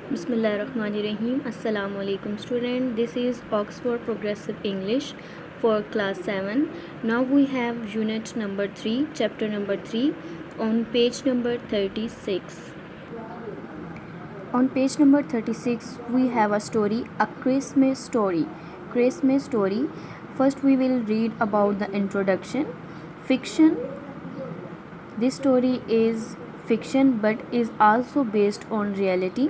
Bismillahirrahmanirrahim. Assalamu alaikum student. This is Oxford Progressive English for class 7. Now we have unit number 3, chapter number 3 on page number 36. On page number 36 we have a story, a Christmas story. Christmas story. First we will read about the introduction. Fiction. This story is fiction but is also based on reality.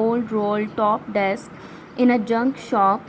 old roll top desk in a junk shop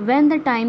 When the time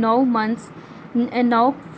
now months now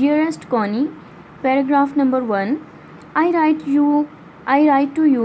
Dearest Connie, paragraph number 1. I write to you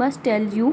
must tell you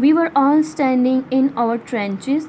We were all standing in our trenches,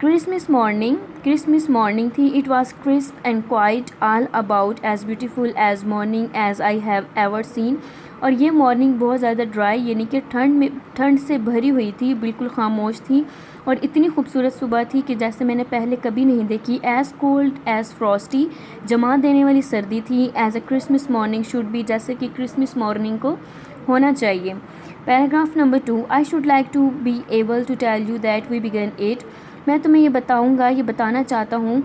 Christmas morning تھی. It was crisp and quiet, all about as beautiful as morning as I have ever seen. اور یہ morning بہت زیادہ dry یعنی کہ ٹھنڈ سے بھری ہوئی تھی, بالکل خاموش تھی اور اتنی خوبصورت صبح تھی کہ جیسے میں نے پہلے کبھی نہیں دیکھی. ایز کولڈ ایز فراسٹی, جما دینے والی سردی تھی. As a Christmas morning should be, جیسے کہ کرسمس مارننگ کو ہونا چاہیے. Paragraph number 2. I should like to be able to tell you that we began it. میں تمہیں یہ بتانا چاہتا ہوں,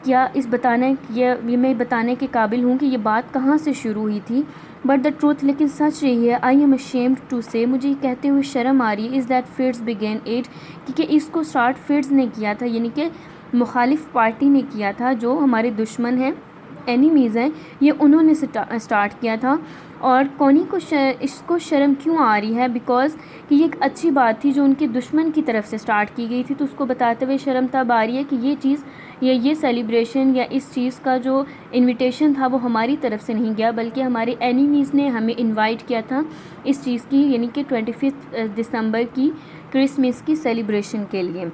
کیا میں بتانے کے قابل ہوں کہ یہ بات کہاں سے شروع ہوئی تھی. بٹ دا ٹروتھ, لیکن سچ رہی ہے, آئی ایم ashamed ٹو سے, مجھے یہ کہتے ہوئے شرم آ رہی ہے, is that feeds began it, کیونکہ اس کو اسٹارٹ فیڈز نے کیا تھا, یعنی کہ مخالف پارٹی نے کیا تھا, جو ہمارے دشمن ہیں, اینیمیز ہیں, یہ انہوں نے اسٹارٹ کیا تھا. اور کونی کو اس کو شرم کیوں آ رہی ہے, بیکاز کہ یہ ایک اچھی بات تھی جو ان کے دشمن کی طرف سے اسٹارٹ کی گئی تھی, تو اس کو بتاتے ہوئے شرم تب آ رہی ہے کہ یہ چیز یا یہ سیلیبریشن یا اس چیز کا جو انویٹیشن تھا وہ ہماری طرف سے نہیں گیا, بلکہ ہمارے اینیمیز نے ہمیں انوائٹ کیا تھا اس چیز کی, یعنی کہ 25 دسمبر کی کرسمس کی سیلیبریشن کے لیے.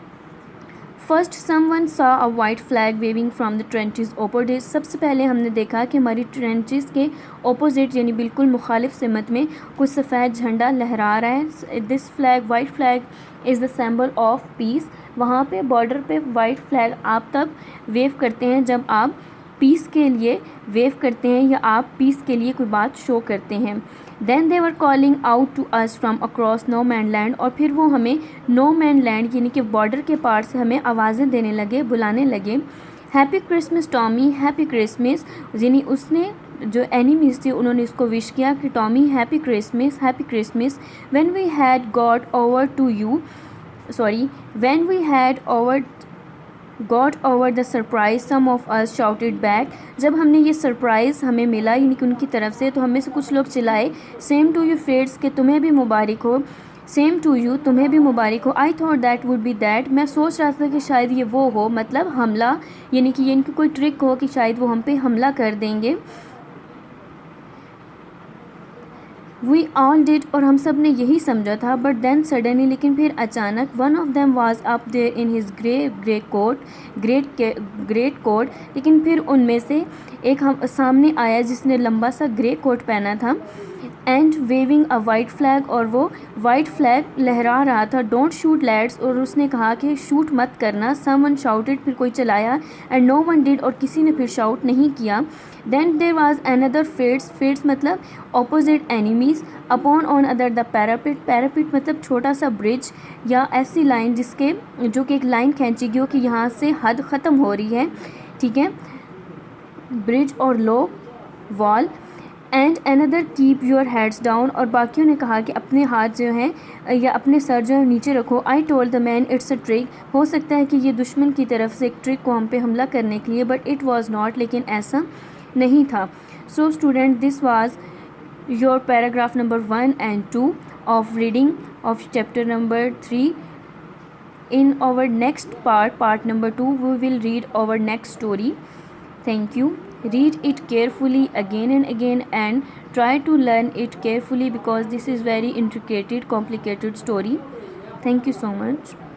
First someone saw a white flag waving from the trenches opposite. سب سے پہلے ہم نے دیکھا کہ ہماری ٹرینچز کے اپوزٹ یعنی بالکل مخالف سمت میں کچھ سفید جھنڈا لہرا رہا ہے. This flag, white flag is the symbol of peace. وہاں پہ بارڈر پہ وائٹ فلیگ آپ تب ویو کرتے ہیں جب آپ پیس کے لیے ویو کرتے ہیں یا آپ پیس کے لیے کوئی بات شو کرتے ہیں. Then they were calling out to us from across no man land, اور پھر وہ ہمیں نو مین لینڈ یعنی کہ بارڈر کے پار سے ہمیں آوازیں دینے لگے, بلانے لگے. Happy Christmas Tommy, happy Christmas, یعنی اس نے جو اینیمیز تھی انہوں نے اس کو وش کیا کہ Tommy happy Christmas, happy Christmas. When we had got over the surprise some of us shouted back. جب ہم نے یہ سرپرائز ہمیں ملا یعنی کہ ان کی طرف سے, تو ہم میں سے کچھ لوگ چلائے سیم ٹو یو فیڈس, کہ تمہیں بھی مبارک ہو, سیم ٹو یو, تمہیں بھی مبارک ہو. I thought that would be that, میں سوچ رہا تھا کہ شاید یہ وہ ہو, مطلب حملہ, یعنی کہ یہ ان کی کوئی ٹرک ہو کہ شاید وہ ہم پہ حملہ کر دیں گے. وی آل ڈیڈ, اور ہم سب نے یہی سمجھا تھا. بٹ دین سڈنلی, لیکن پھر اچانک, one of them was up there in his greatcoat, لیکن پھر ان میں سے ایک سامنے آیا جس نے لمبا سا گرے کوٹ پہنا تھا. And waving a white flag, اور وہ وائٹ فلیگ لہرا رہا تھا. ڈونٹ شوٹ لیڈس, اور اس نے کہا کہ شوٹ مت کرنا. سم ون شاؤٹڈ, پھر کوئی چلایا. اینڈ نو ون ڈیڈ, اور کسی نے پھر شاؤٹ نہیں کیا. دین دیر واز اندر فیڈس مطلب opposite enemies. Upon on other the parapet مطلب چھوٹا سا برج یا ایسی لائن جس کے جو کہ ایک لائن کھینچی گئی ہو کہ یہاں سے حد ختم ہو رہی ہے, ٹھیک ہے, برج اور لو وال. And another keep your heads down, اور باقیوں نے کہا کہ اپنے ہاتھ جو ہیں یا اپنے سر جو ہے نیچے رکھو. I told the man it's a trick, ہو سکتا ہے کہ یہ دشمن کی طرف سے ایک ٹرک کو ہم پہ حملہ کرنے کے لیے, بٹ اٹ واز ناٹ, لیکن ایسا نہیں تھا. So student, this was your paragraph number 1 and 2 of reading of chapter number 3. In our next part number 2, we will read our next story. Thank you. Read it carefully again and again and try to learn it carefully because this is very intricate, complicated story. Thank you so much.